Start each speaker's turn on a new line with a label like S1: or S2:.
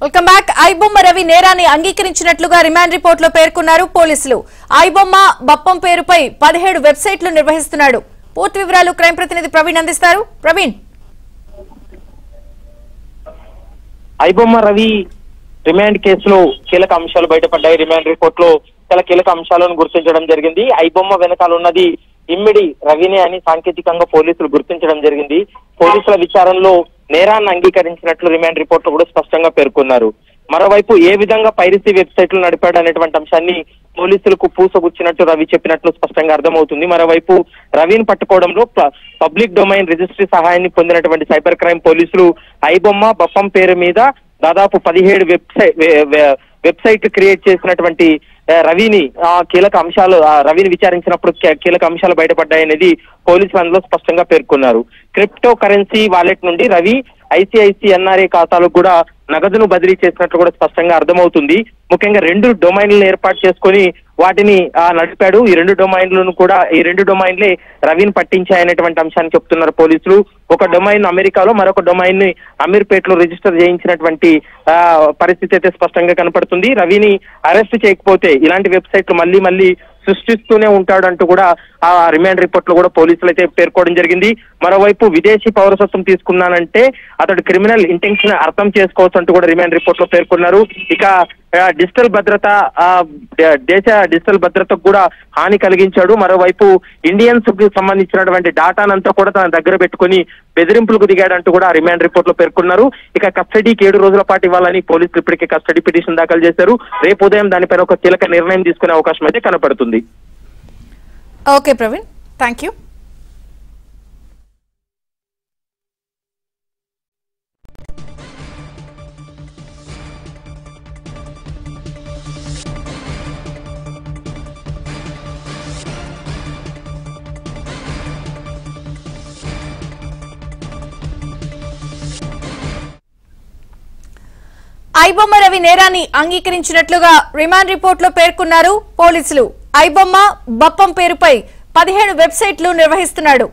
S1: Welcome back. IBomma Ravi నేరాన్ని అంగీకరించినట్లుగా remand report లో పేర్కొన్నారు పోలీసులు. ఐబొమ్మ బప్పం పేరుపై 17 వెబ్సైట్లు నిర్వహిస్తున్నాడు. పూర్తి వివరాలు క్రైమ్ ప్రతినిధి ప్రవీణ్ అందిస్తారు. ప్రవీణ్.
S2: ఐబొమ్మ రవి రిమాండ్ కేసులో కీలక అంశాలు బయటపడ్డాయి. రిమాండ్ రిపోర్ట్ లో చాలా కీలక అంశాలను గుర్తించడం జరిగింది. ఐబొమ్మ వెనకాల ఉన్నది ఇమ్మిడి రవినే అని సాంకేతికంగా పోలీసులు గుర్తించడం జరిగింది. పోలీసుల విచారణలో నేరాన్ని అంగీకరించినట్లు రిమాండ్ రిపోర్ట్ లో కూడా స్పష్టంగా పేర్కొన్నారు. మరోవైపు ఏ విధంగా పైరసీ వెబ్సైట్లు నడిపాడు అనేటువంటి అంశాన్ని పోలీసులకు పూసగుచ్చినట్టు రవి చెప్పినట్లు స్పష్టంగా అర్థమవుతుంది. మరోవైపు రవిని పట్టుకోవడంలో పబ్లిక్ డొమైన్ రిజిస్ట్రీ సహాయాన్ని పొందినటువంటి సైబర్ క్రైమ్ పోలీసులు ఐబొమ్మ బప్పం పేరు మీద దాదాపు 17 వెబ్సైట్ క్రియేట్ చేసినటువంటి రవిని కీలక అంశాలు రవిని విచారించినప్పుడు కీలక అంశాలు బయటపడ్డాయనేది పోలీసులు అందులో స్పష్టంగా పేర్కొన్నారు. క్రిప్టో కరెన్సీ వాలెట్ నుండి రవి ICICNRA ఖాతాలకు కూడా నగదును బదిలీ చేసినట్లు కూడా స్పష్టంగా అర్థమవుతుంది. ముఖ్యంగా 2 డొమైన్లను ఏర్పాటు చేసుకొని వాటిని నడిపాడు. ఈ 2 డొమైన్లను కూడా ఈ 2 డొమైన్లే రవిని పట్టించాయనేటువంటి అంశాన్ని చెప్తున్నారు పోలీసులు. ఒక డొమైన్ అమెరికాలో, మరొక డొమైన్ ని అమీర్పేటలో రిజిస్టర్ చేయించినటువంటి పరిస్థితి అయితే స్పష్టంగా కనపడుతుంది. రవిని అరెస్ట్ చేయకపోతే ఇలాంటి వెబ్సైట్లు మళ్ళీ సృష్టిస్తూనే ఉంటాడంటూ కూడా ఆ రిమాండ్ రిపోర్ట్ లో కూడా పోలీసులు అయితే పేర్కోవడం జరిగింది. మరోవైపు విదేశీ పౌరసత్వం తీసుకున్నానంటే అతడు క్రిమినల్ ఇంటెన్షన్ అర్థం చేసుకోవచ్చు అంటూ కూడా రిమాండ్ రిపోర్ట్ లో పేర్కొన్నారు. ఇక డిజిటల్ భద్రత దేశ డిజిటల్ భద్రతకు కూడా హాని కలిగించాడు. మరోవైపు ఇండియన్స్ కు సంబంధించినటువంటి డాటానంతా కూడా తన దగ్గర పెట్టుకుని బెదిరింపులకు దిగాడంటూ కూడా రిమాండ్ రిపోర్ట్ లో పేర్కొన్నారు. ఇక కస్టడీకి 7 రోజుల పాటు ఇవ్వాలని పోలీసులు ఇప్పటికే కస్టడీ పిటిషన్ దాఖలు చేశారు. రేపు ఉదయం దానిపైన ఒక కీలక నిర్ణయం తీసుకునే అవకాశం అయితే కనపడుతుంది.
S1: Okay Praveen, thank you. IBomma Ravi నేరాన్ని అంగీకరించినట్లుగా రిమాండ్ రిపోర్ట్ లో పేర్కొన్నారు పోలీసులు. ఐబొమ్మ బప్పం పేరుపై 17 వెబ్సైట్లు నిర్వహిస్తున్నాడు.